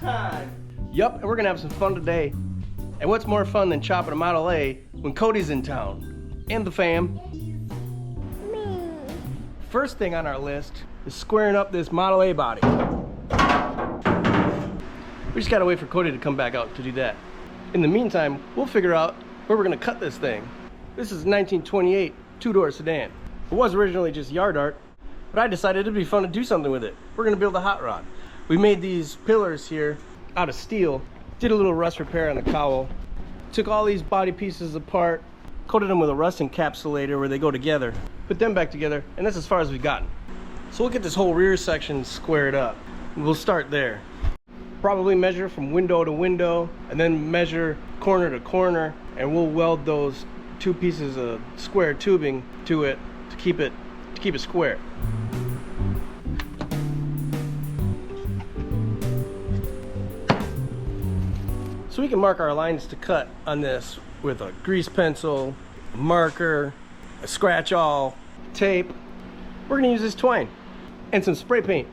time. Yup, and we're gonna have some fun today. And what's more fun than chopping a Model A when Cody's in town? And the fam. Me. First thing on our list is squaring up this Model A body. We just gotta wait for Cody to come back out to do that. In the meantime, we'll figure out where we're gonna cut this thing. This is a 1928 two-door sedan. It was originally just yard art, but I decided it'd be fun to do something with it. We're gonna build a hot rod. We made these pillars here out of steel, did a little rust repair on the cowl, took all these body pieces apart, coated them with a rust encapsulator where they go together, put them back together, and that's as far as we've gotten. So we'll get this whole rear section squared up. We'll start there. Probably measure from window to window, and then measure corner to corner, and we'll weld those two pieces of square tubing to it to keep it square. So we can mark our lines to cut on this with a grease pencil, a marker, a scratch awl, tape. We're gonna use this twine and some spray paint.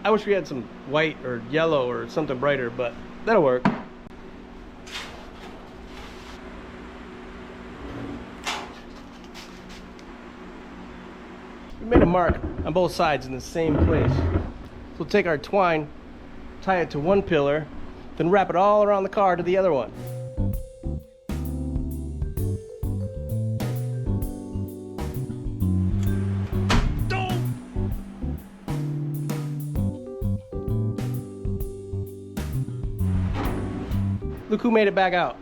I wish we had some white or yellow or something brighter, but that'll work. We made a mark on both sides in the same place. So we'll take our twine, tie it to one pillar, then wrap it all around the car to the other one. Look who made it back out.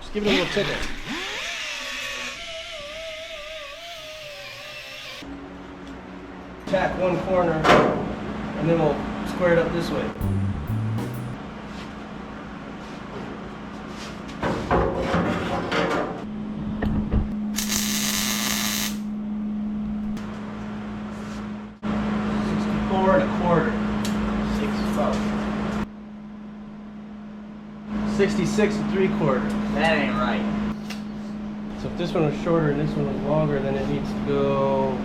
Just give it a little tickle. Tack one corner, and then we'll square it up this way. And a quarter. 66 and 3/4. That ain't right. So if this one was shorter and this one was longer, then it needs to go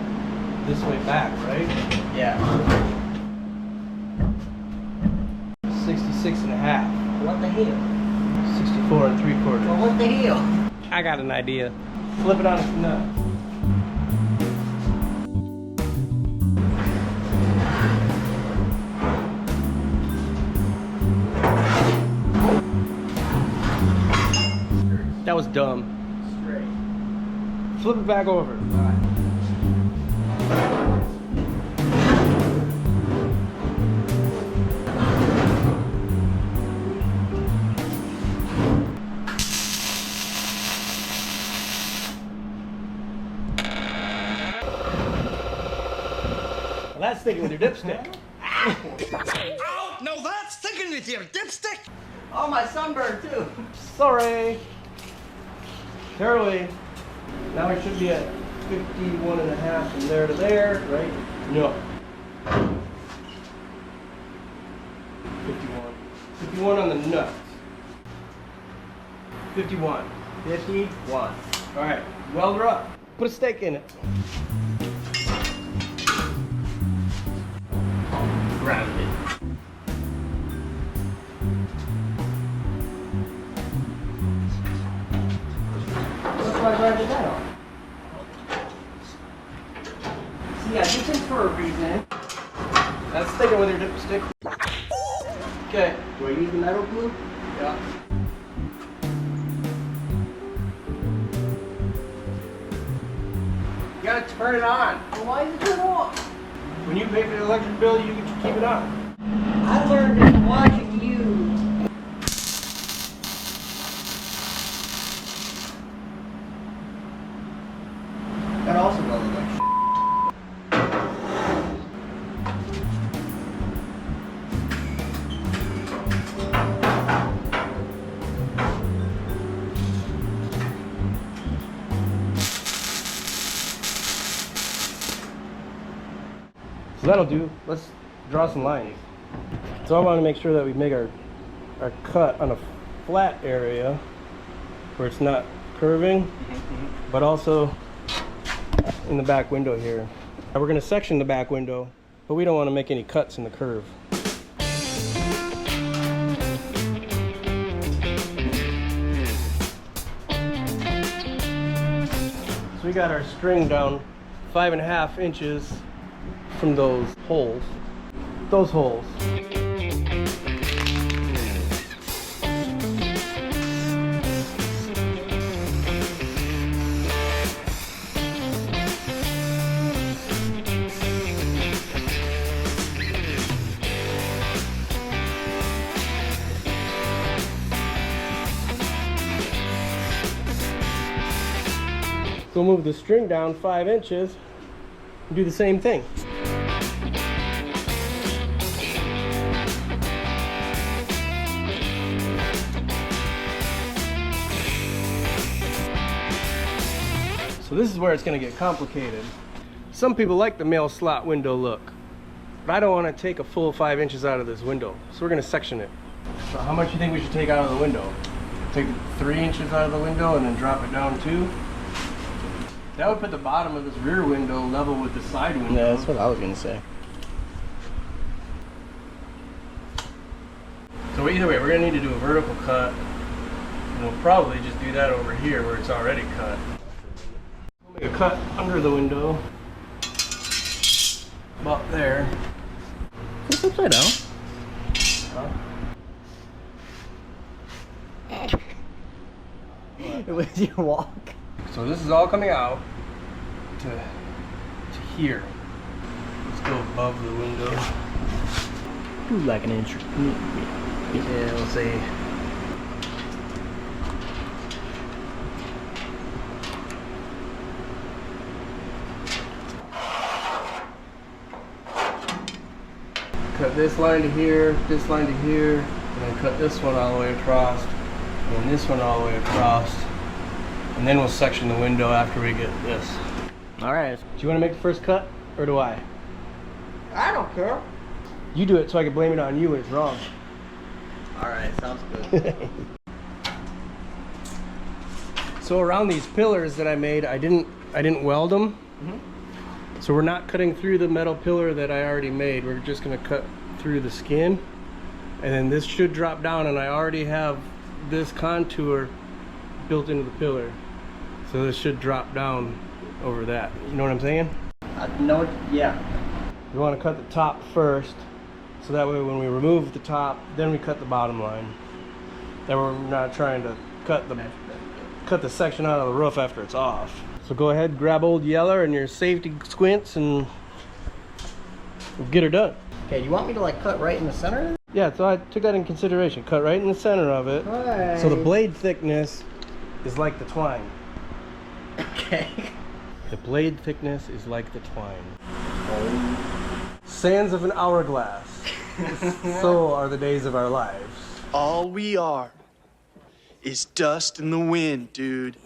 this way back, right? Yeah. 66 and a half. What the hell? 64 and 3/4. Well, what the hell? I got an idea. Flip it on its nut. That was dumb. Straight. Flip it back over. Alright. Well, that's sticking with your dipstick. Ow! No, that's sticking with your dipstick! Oh, my sunburn too. Sorry. Carefully. Now we should be at 51 and a half from there to there, right? No. 51. 51 on the nuts. 51. 51. All right, weld her up. Put a stake in it. Ground it. I grabbed that off. See, I did things for a reason. That's sticking with your dipstick. Okay. Do I use the metal glue? Yeah. You gotta turn it on. Well, why is it turned off? When you pay for the electric bill, you can keep it on. I learned it from watching you. That also doesn't look like shit. So that'll do. Let's draw some lines. So I want to make sure that we make our cut on a flat area where it's not curving, but also in the back window here. Now we're going to section the back window, but we don't want to make any cuts in the curve. So we got our string down 5.5 inches from those holes. Those holes. So we'll move the string down 5 inches and do the same thing. So this is where it's going to get complicated. Some people like the male slot window look, but I don't want to take a full 5 inches out of this window. So we're going to section it. So how much do you think we should take out of the window? Take 3 inches out of the window and then drop it down 2? That would put the bottom of this rear window level with the side window. Yeah, that's what I was gonna say. So either way, we're gonna need to do a vertical cut, and we'll probably just do that over here where it's already cut. We'll make a cut under the window, about there. It's upside down. Huh? It was your walk. So this is all coming out to here. Let's go above the window. Do like an inch. Yeah, we'll say. Cut this line to here, this line to here, and then cut this one all the way across, and then this one all the way across. And then we'll section the window after we get this. Alright. Do you want to make the first cut, or do I? I don't care. You do it so I can blame it on you when it's wrong. Alright, sounds good. So around these pillars that I made, I didn't weld them. So we're not cutting through the metal pillar that I already made. We're just going to cut through the skin. And then this should drop down, and I already have this contour built into the pillar. So this should drop down over that. You know what I'm saying? No, yeah. We want to cut the top first, so that way when we remove the top, then we cut the bottom line. That way we're not trying to cut the section out of the roof after it's off. So go ahead, grab old Yeller and your safety squints, and we'll get her done. Okay, you want me to like cut right in the center? Yeah, so I took that in consideration. Cut right in the center of it. Right. So the blade thickness is like the twine. Okay. The blade thickness is like the twine. Sands of an hourglass. So are the days of our lives. All we are is dust in the wind, dude.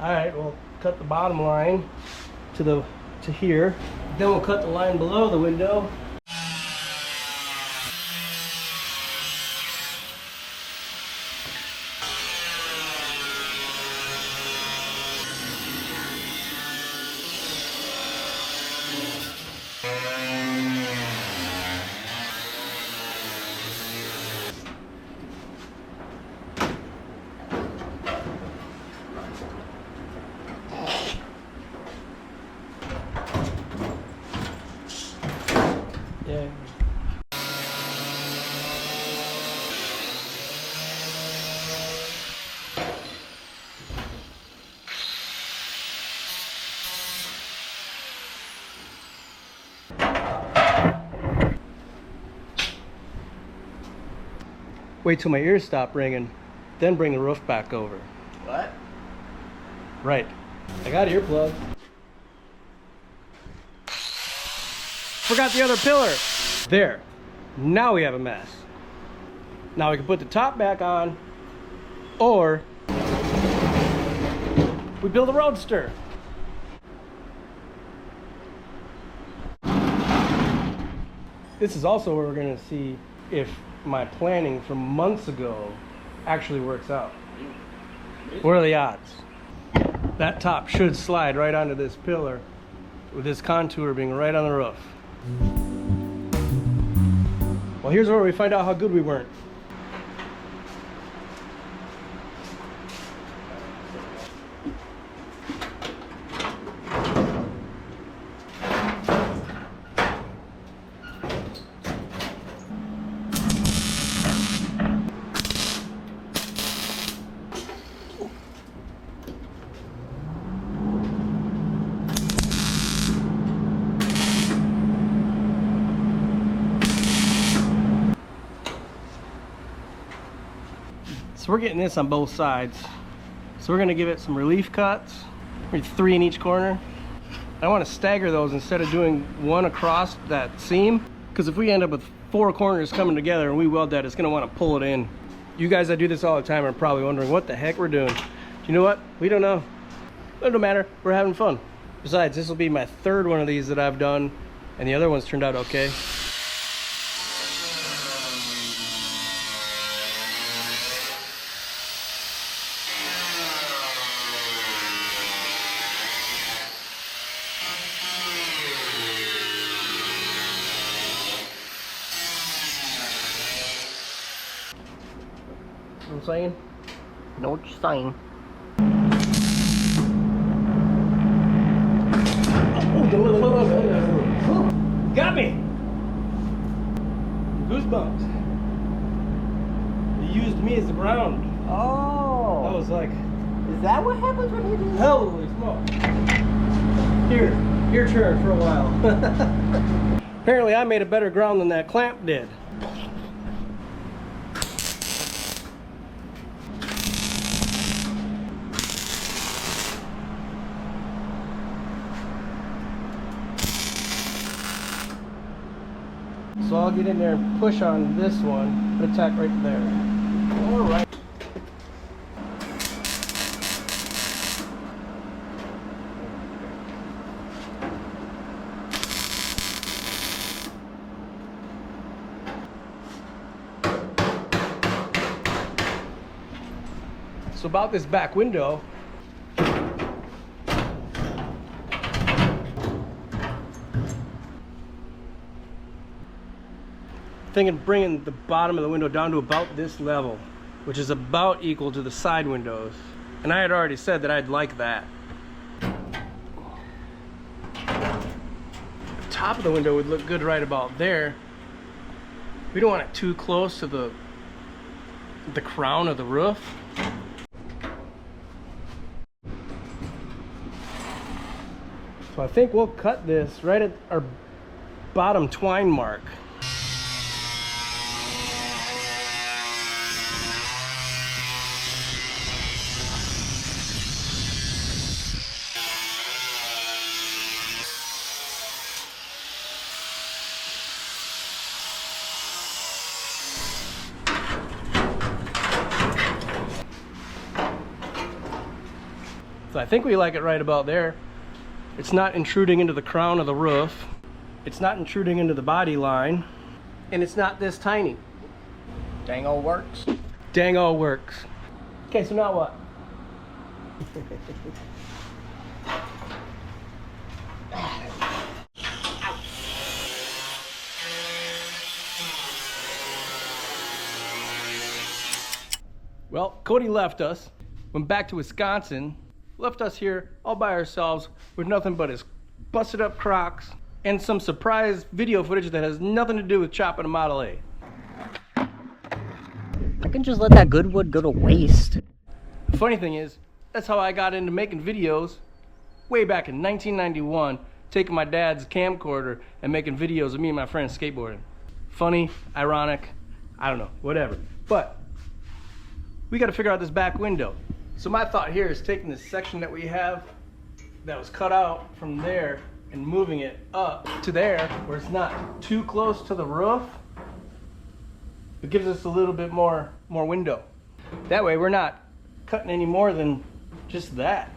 Alright, we'll cut the bottom line to here. Then we'll cut the line below the window. Yeah. Wait till my ears stop ringing, then bring the roof back over. What? Right. I got earplugs. Forgot the other pillar. There. Now we have a mess. Now we can put the top back on, or we build a roadster. This is also where we're going to see if my planning from months ago actually works out. What are the odds? That top should slide right onto this pillar with this contour being right on the roof. Well, here's where we find out how good we weren't. So we're getting this on both sides. So we're gonna give it some relief cuts, maybe 3 in each corner. I wanna stagger those instead of doing one across that seam, because if we end up with 4 corners coming together and we weld that, it's gonna wanna pull it in. You guys that do this all the time are probably wondering what the heck we're doing. You know what? We don't know. It don't matter, we're having fun. Besides, this will be my 3rd one of these that I've done, and the other ones turned out okay. You know what I'm saying? Know what you're saying? Got me! Goosebumps. They used me as the ground. Oh. That was like Is that what happens when you do that? holy smoke. Your turn for a while. Apparently I made a better ground than that clamp did. So I'll get in there and push on this one, put a tack right there. All right. So about this back window, thinking bringing the bottom of the window down to about this level, which is about equal to the side windows. And I had already said that I'd like that. The top of the window would look good right about there. We don't want it too close to the crown of the roof. So I think we'll cut this right at our bottom twine mark. So I think we like it right about there. It's not intruding into the crown of the roof. It's not intruding into the body line. And it's not this tiny. Dang all works. Dang all works. Okay, so now what? Well, Cody left us, went back to Wisconsin, left us here all by ourselves with nothing but his busted up Crocs and some surprise video footage that has nothing to do with chopping a Model A. I can just let that good wood go to waste. The funny thing is, that's how I got into making videos way back in 1991 taking my dad's camcorder and making videos of me and my friends skateboarding. Funny, ironic, I don't know, whatever. But we got to figure out this back window. So my thought here is taking this section that we have that was cut out from there and moving it up to there where it's not too close to the roof. It gives us a little bit more window. That way we're not cutting any more than just that.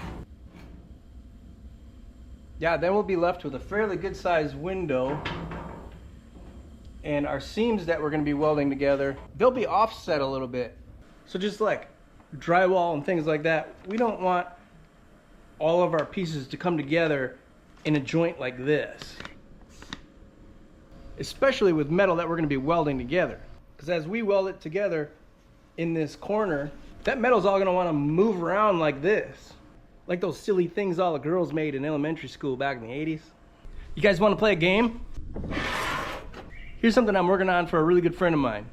Yeah, then we'll be left with a fairly good sized window, and our seams that we're going to be welding together, they'll be offset a little bit. So just like drywall and things like that, we don't want all of our pieces to come together in a joint like this, especially with metal that we're going to be welding together, because as we weld it together in this corner, that metal's all going to want to move around like this, like those silly things all the girls made in elementary school back in the 80s. You guys want to play a game? Here's something I'm working on for a really good friend of mine.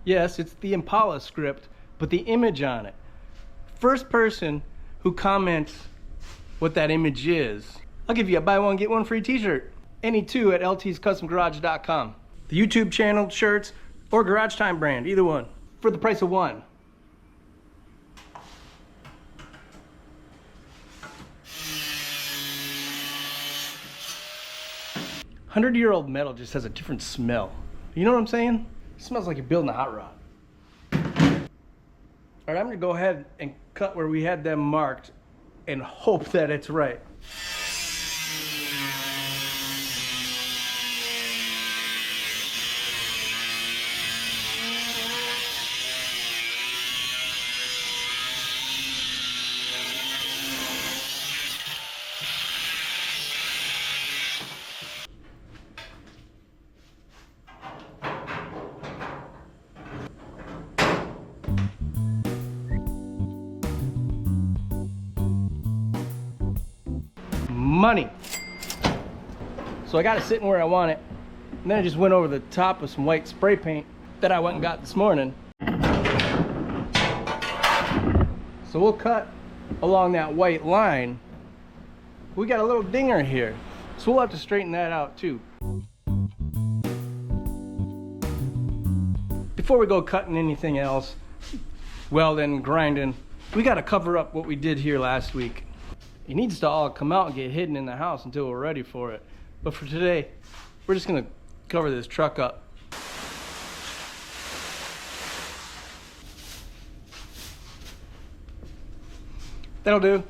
Yes, it's the Impala script, but the image on it. First person who comments what that image is, I'll give you a buy one, get one free t-shirt. Any two at ltscustomgarage.com. The YouTube channel, shirts, or Garage Time brand, either one, for the price of one. Hundred-year-old metal just has a different smell. You know what I'm saying? It smells like you're building a hot rod. All right, I'm gonna go ahead and cut where we had them marked and hope that it's right. Money. So I got it sitting where I want it, and then I just went over the top with some white spray paint that I went and got this morning. So we'll cut along that white line. We got a little dinger here, so we'll have to straighten that out too. Before we go cutting anything else, welding, grinding, we got to cover up what we did here last week. It needs to all come out and get hidden in the house until we're ready for it. But for today, we're just gonna cover this truck up. That'll do.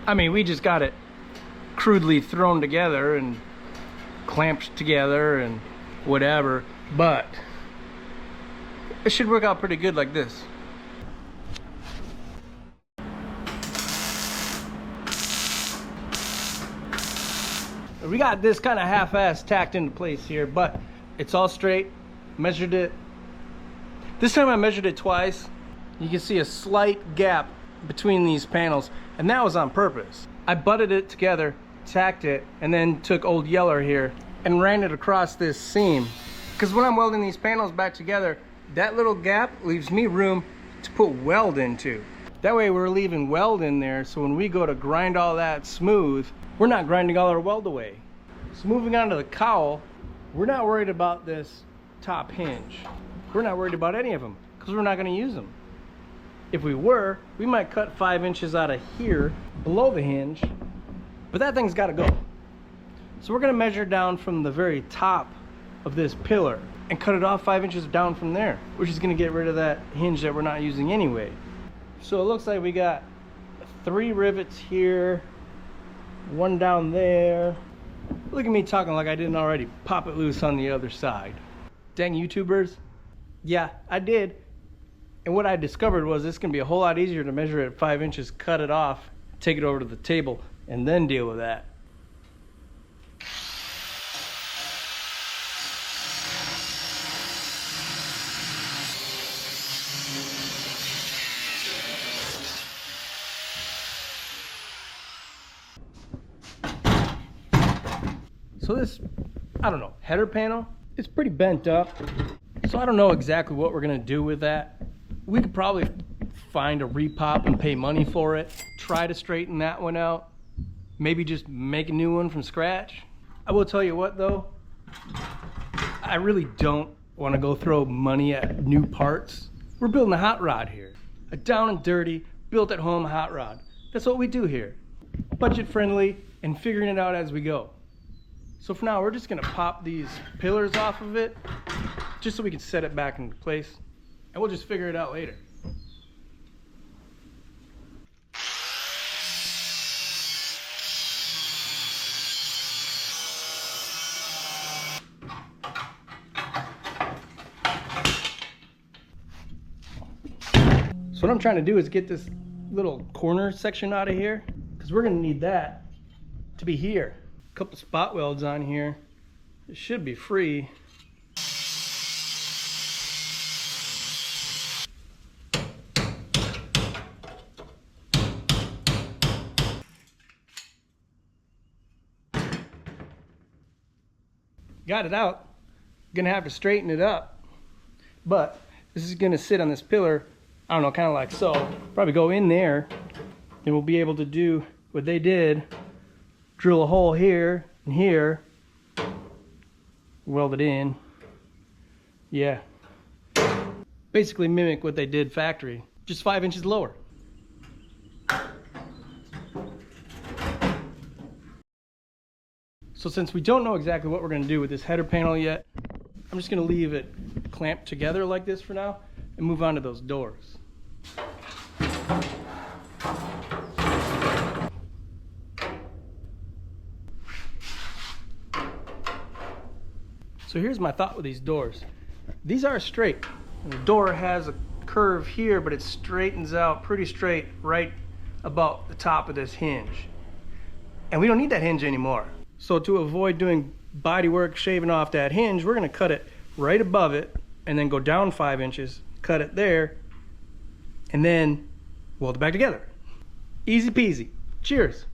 I mean, we just got it crudely thrown together and clamped together and whatever, but it should work out pretty good like this. We got this kind of half-assed tacked into place here, but it's all straight. Measured it. This time I measured it twice. You can see a slight gap between these panels, and that was on purpose. I butted it together, tacked it, and then took old Yeller here and ran it across this seam, because when I'm welding these panels back together, that little gap leaves me room to put weld into. That way we're leaving weld in there, so when we go to grind all that smooth, we're not grinding all our weld away. So moving on to the cowl, we're not worried about this top hinge. We're not worried about any of them, because we're not going to use them. If we were, we might cut 5 inches out of here below the hinge, but that thing's got to go. So we're going to measure down from the very top of this pillar and cut it off 5 inches down from there, which is going to get rid of that hinge that we're not using anyway. So it looks like we got 3 rivets here, 1 down there. Look at me talking like I didn't already pop it loose on the other side. Dang YouTubers. Yeah, I did. And what I discovered was it's gonna be a whole lot easier to measure it at 5 inches, cut it off, take it over to the table, and then deal with that. So this, I don't know, header panel, it's pretty bent up. So I don't know exactly what we're gonna do with that. We could probably find a repop and pay money for it. Try to straighten that one out. Maybe just make a new one from scratch. I will tell you what though, I really don't want to go throw money at new parts. We're building a hot rod here. A down and dirty, built at home hot rod. That's what we do here. Budget friendly and figuring it out as we go. So for now, we're just gonna pop these pillars off of it just so we can set it back into place, and we'll just figure it out later. So what I'm trying to do is get this little corner section out of here, because we're gonna need that to be here. A couple spot welds on here. It should be free. Got it out. Gonna have to straighten it up, but this is gonna sit on this pillar, I don't know, kind of like so. Probably go in there, and we'll be able to do what they did. Drill a hole here and here, weld it in. Yeah, basically mimic what they did factory, just 5 inches lower. So since we don't know exactly what we're going to do with this header panel yet, I'm just going to leave it clamped together like this for now and move on to those doors. So here's my thought with these doors. These are straight. And the door has a curve here, but it straightens out pretty straight right about the top of this hinge. And we don't need that hinge anymore. So to avoid doing body work, shaving off that hinge, we're gonna cut it right above it and then go down 5 inches, cut it there, and then weld it back together. Easy peasy. Cheers.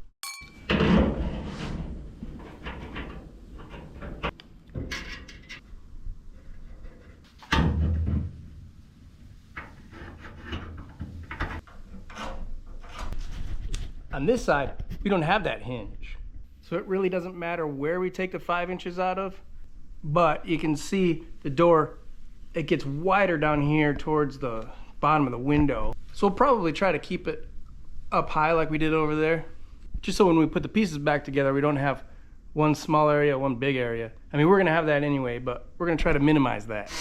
On this side, we don't have that hinge. So it really doesn't matter where we take the 5 inches out of, but you can see the door, it gets wider down here towards the bottom of the window. So we'll probably try to keep it up high like we did over there, just so when we put the pieces back together, we don't have one small area, one big area. I mean, we're gonna have that anyway, but we're gonna try to minimize that.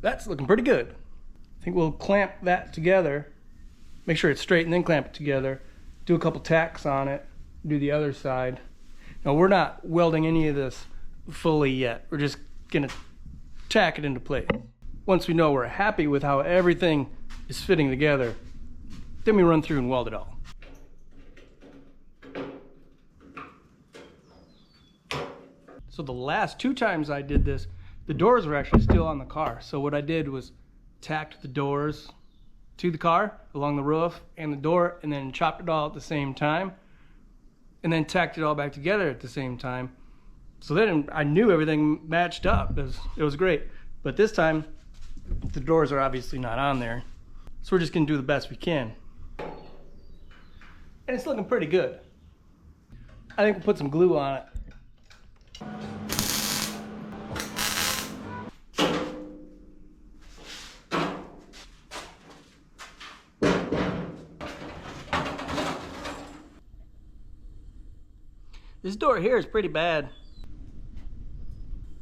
That's looking pretty good. I think we'll clamp that together, make sure it's straight, and then clamp it together, do a couple tacks on it, do the other side. Now we're not welding any of this fully yet. We're just gonna tack it into place. Once we know we're happy with how everything is fitting together, then we run through and weld it all. So the last 2 times I did this, the doors were actually still on the car. So what I did was tacked the doors to the car along the roof and the door, and then chopped it all at the same time, and then tacked it all back together at the same time. So then I knew everything matched up. It was great. But this time, the doors are obviously not on there. So we're just gonna do the best we can. And it's looking pretty good. I think we'll put some glue on it. This door here is pretty bad.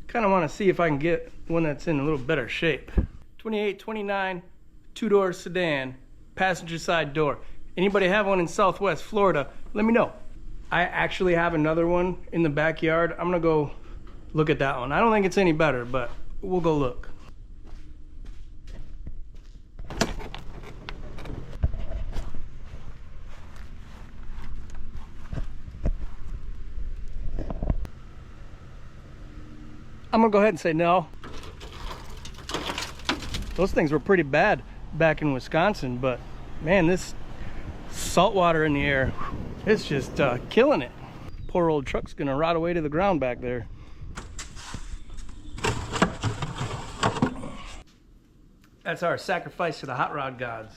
Kind of want to see if I can get one that's in a little better shape. 2829 2-door sedan, passenger side door. Anybody have one in Southwest Florida? Let me know. I actually have another one in the backyard. I'm gonna go look at that one. I don't think it's any better, but we'll go look. I'm gonna go ahead and say no. Those things were pretty bad back in Wisconsin, but man, this salt water in the air, it's just killing it. Poor old truck's gonna rot away to the ground back there. That's our sacrifice to the hot rod gods.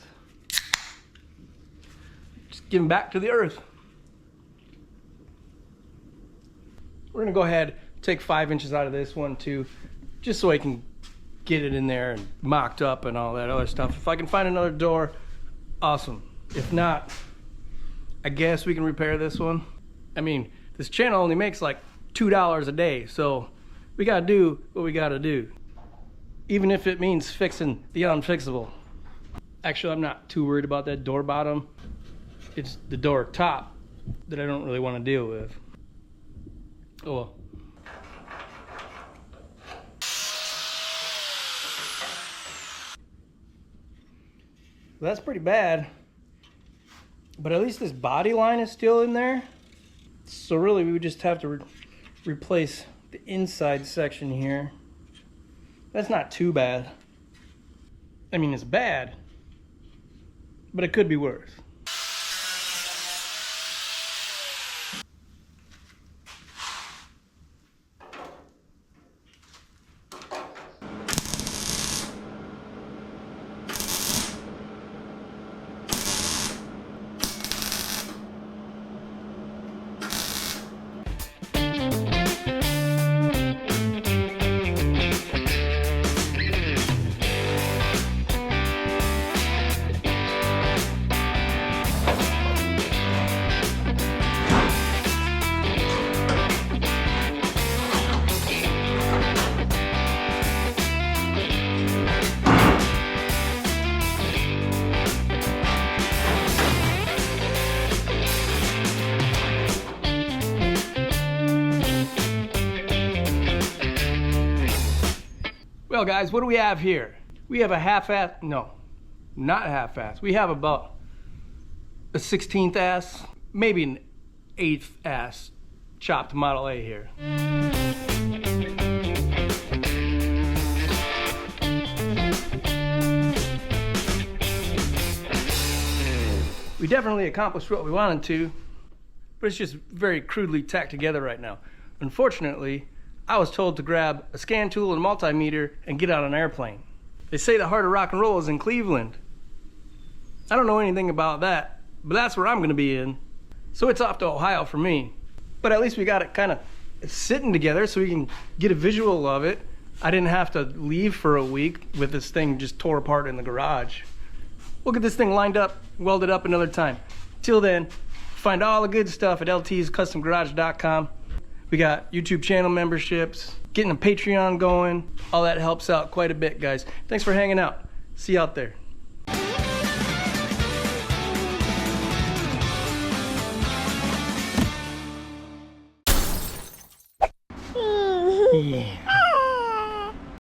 Just giving back to the earth. We're gonna go ahead, take 5 inches out of this one too, just so I can get it in there and mocked up and all that other stuff. If I can find another door, awesome. If not, I guess we can repair this one. I mean, this channel only makes like $2 a day, so we gotta do what we gotta do. Even if it means fixing the unfixable. Actually, I'm not too worried about that door bottom. It's the door top that I don't really want to deal with. Oh well. Well, that's pretty bad, but at least this body line is still in there. So really we would just have to replace the inside section here. That's not too bad. I mean, it's bad, but it could be worse. Well guys, what do we have here? We have a half-ass, no, not half-ass. We have about a 16th ass, maybe an 8th ass chopped Model A here. We definitely accomplished what we wanted to, but it's just very crudely tacked together right now. Unfortunately, I was told to grab a scan tool and a multimeter and get on an airplane. They say the heart of rock and roll is in Cleveland. I don't know anything about that, but that's where I'm gonna be in. So it's off to Ohio for me. But at least we got it kind of sitting together so we can get a visual of it. I didn't have to leave for a week with this thing just tore apart in the garage. We'll get this thing lined up, welded up another time. Till then, find all the good stuff at ltscustomgarage.com. We got YouTube channel memberships, getting a Patreon going. All that helps out quite a bit, guys. Thanks for hanging out. See you out there. Yeah.